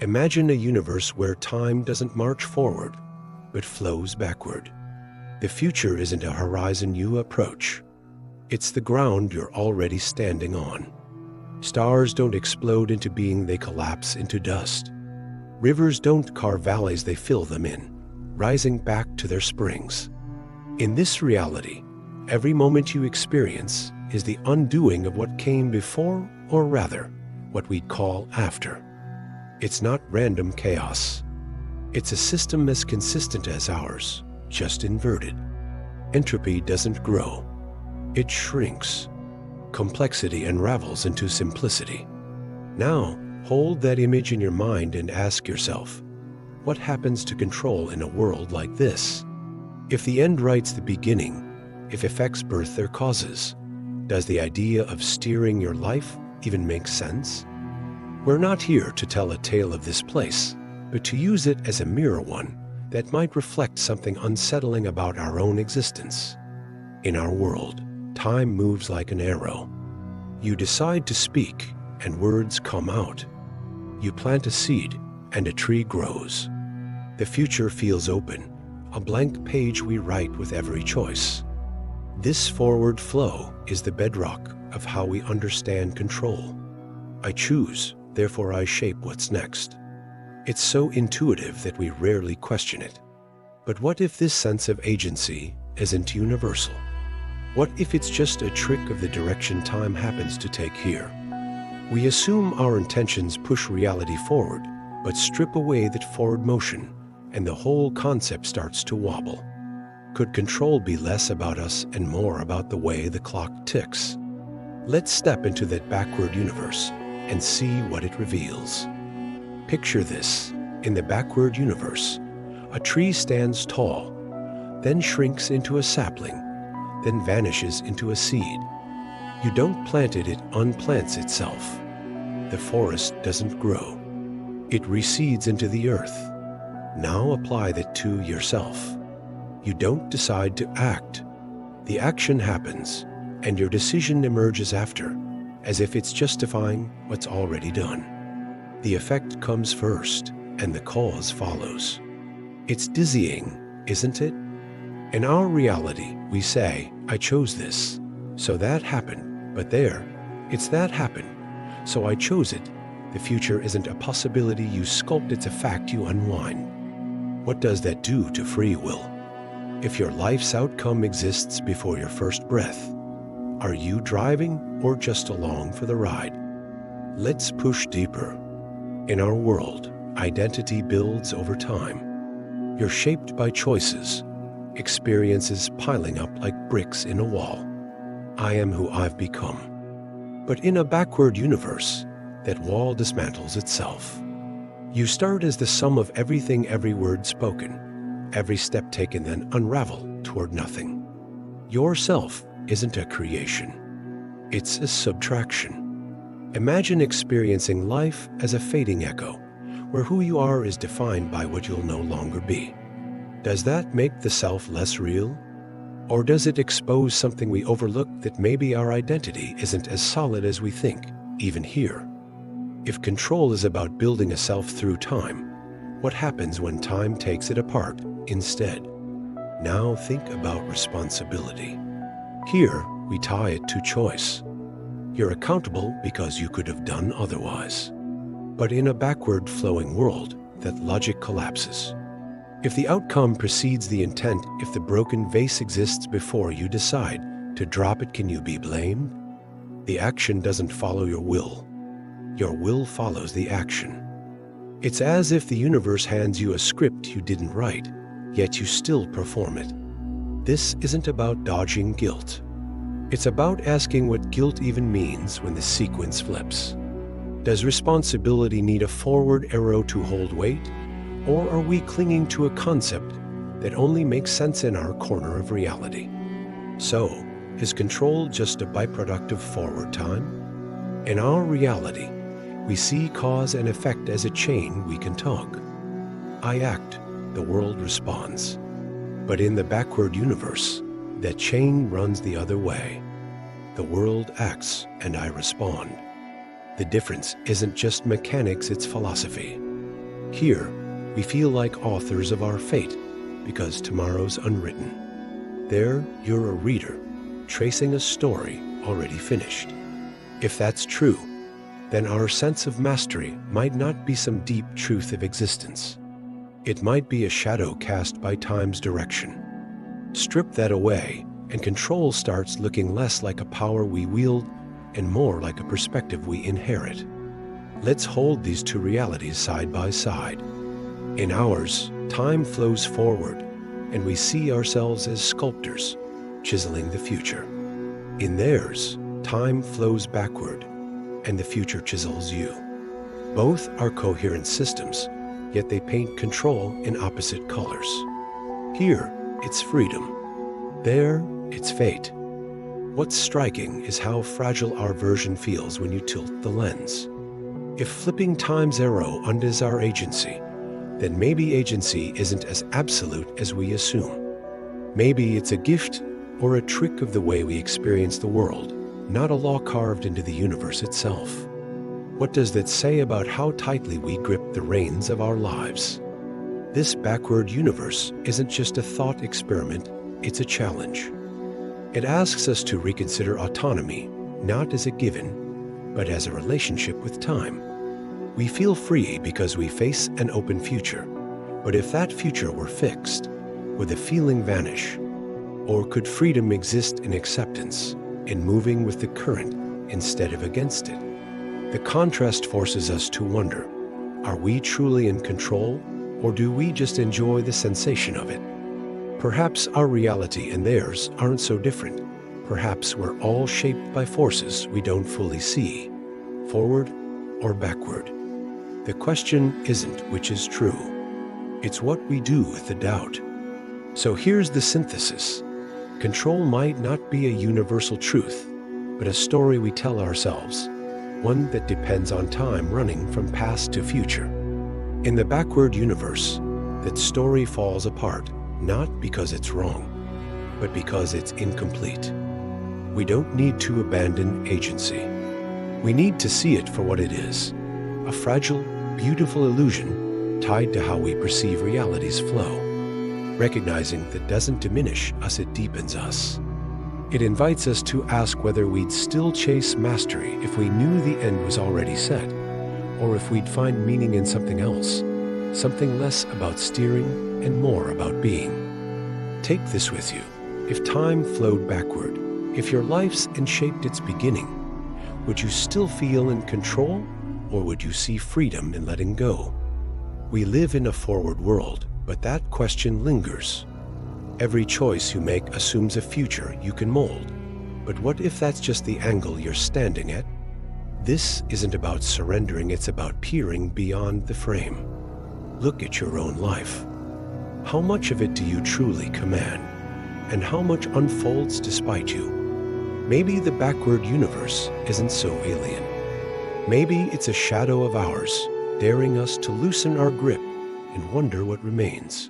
Imagine a universe where time doesn't march forward, but flows backward. The future isn't a horizon you approach. It's the ground you're already standing on. Stars don't explode into being, they collapse into dust. Rivers don't carve valleys, they fill them in, rising back to their springs. In this reality, every moment you experience is the undoing of what came before, or rather, what we'd call after. It's not random chaos. It's a system as consistent as ours, just inverted. Entropy doesn't grow. It shrinks. Complexity unravels into simplicity. Now, hold that image in your mind and ask yourself, what happens to control in a world like this? If the end writes the beginning, if effects birth their causes, does the idea of steering your life even make sense? We're not here to tell a tale of this place, but to use it as a mirror one that might reflect something unsettling about our own existence. In our world, time moves like an arrow. You decide to speak, and words come out. You plant a seed, and a tree grows. The future feels open, a blank page we write with every choice. This forward flow is the bedrock of how we understand control. I choose, therefore I shape what's next. It's so intuitive that we rarely question it. But what if this sense of agency isn't universal? What if it's just a trick of the direction time happens to take here? We assume our intentions push reality forward, but strip away that forward motion, and the whole concept starts to wobble. Could control be less about us and more about the way the clock ticks? Let's step into that backward universe and see what it reveals. Picture this. In the backward universe, a tree stands tall, then shrinks into a sapling, then vanishes into a seed. You don't plant it, it unplants itself. The forest doesn't grow. It recedes into the earth. Now apply that to yourself. You don't decide to act. The action happens, and your decision emerges after, as if it's justifying what's already done. The effect comes first, and the cause follows. It's dizzying, isn't it? In our reality, we say, I chose this, so that happened, but there, it's that happened, so I chose it. The future isn't a possibility you sculpt, it's a fact you unwind. What does that do to free will? If your life's outcome exists before your first breath, are you driving or just along for the ride? Let's push deeper. In our world, identity builds over time. You're shaped by choices, experiences piling up like bricks in a wall. I am who I've become. But in a backward universe, that wall dismantles itself. You start as the sum of everything, every word spoken, every step taken, then unravel toward nothing. Yourself isn't a creation. It's a subtraction. Imagine experiencing life as a fading echo, where who you are is defined by what you'll no longer be. Does that make the self less real? Or does it expose something we overlook, that maybe our identity isn't as solid as we think, even here? If control is about building a self through time, what happens when time takes it apart instead? Now think about responsibility. Here, we tie it to choice. You're accountable because you could have done otherwise. But in a backward flowing world, that logic collapses. If the outcome precedes the intent, if the broken vase exists before you decide to drop it, can you be blamed? The action doesn't follow your will. Your will follows the action. It's as if the universe hands you a script you didn't write, yet you still perform it. This isn't about dodging guilt. It's about asking what guilt even means when the sequence flips. Does responsibility need a forward arrow to hold weight? Or are we clinging to a concept that only makes sense in our corner of reality? So, is control just a byproduct of forward time? In our reality, we see cause and effect as a chain we can tug. I act, the world responds. But in the backward universe, that chain runs the other way. The world acts and I respond. The difference isn't just mechanics, it's philosophy. Here, we feel like authors of our fate because tomorrow's unwritten. There, you're a reader, tracing a story already finished. If that's true, then our sense of mastery might not be some deep truth of existence. It might be a shadow cast by time's direction. Strip that away, and control starts looking less like a power we wield and more like a perspective we inherit. Let's hold these two realities side by side. In ours, time flows forward, and we see ourselves as sculptors, chiseling the future. In theirs, time flows backward, and the future chisels you. Both are coherent systems, yet they paint control in opposite colors. Here, it's freedom. There, it's fate. What's striking is how fragile our version feels when you tilt the lens. If flipping time's arrow undoes our agency, then maybe agency isn't as absolute as we assume. Maybe it's a gift or a trick of the way we experience the world, not a law carved into the universe itself. What does that say about how tightly we grip the reins of our lives? This backward universe isn't just a thought experiment, it's a challenge. It asks us to reconsider autonomy, not as a given, but as a relationship with time. We feel free because we face an open future, but if that future were fixed, would the feeling vanish? Or could freedom exist in acceptance, in moving with the current instead of against it? The contrast forces us to wonder, are we truly in control, or do we just enjoy the sensation of it? Perhaps our reality and theirs aren't so different. Perhaps we're all shaped by forces we don't fully see, forward or backward. The question isn't which is true. It's what we do with the doubt. So here's the synthesis. Control might not be a universal truth, but a story we tell ourselves, one that depends on time running from past to future. In the backward universe, that story falls apart, not because it's wrong, but because it's incomplete. We don't need to abandon agency. We need to see it for what it is, a fragile, beautiful illusion tied to how we perceive reality's flow. Recognizing that doesn't diminish us, it deepens us. It invites us to ask whether we'd still chase mastery if we knew the end was already set, or if we'd find meaning in something else, something less about steering and more about being. Take this with you. If time flowed backward, if your life's enshaped its beginning, would you still feel in control, or would you see freedom in letting go? We live in a forward world, but that question lingers. Every choice you make assumes a future you can mold. But what if that's just the angle you're standing at? This isn't about surrendering, it's about peering beyond the frame. Look at your own life. How much of it do you truly command? And how much unfolds despite you? Maybe the backward universe isn't so alien. Maybe it's a shadow of ours, daring us to loosen our grip and wonder what remains.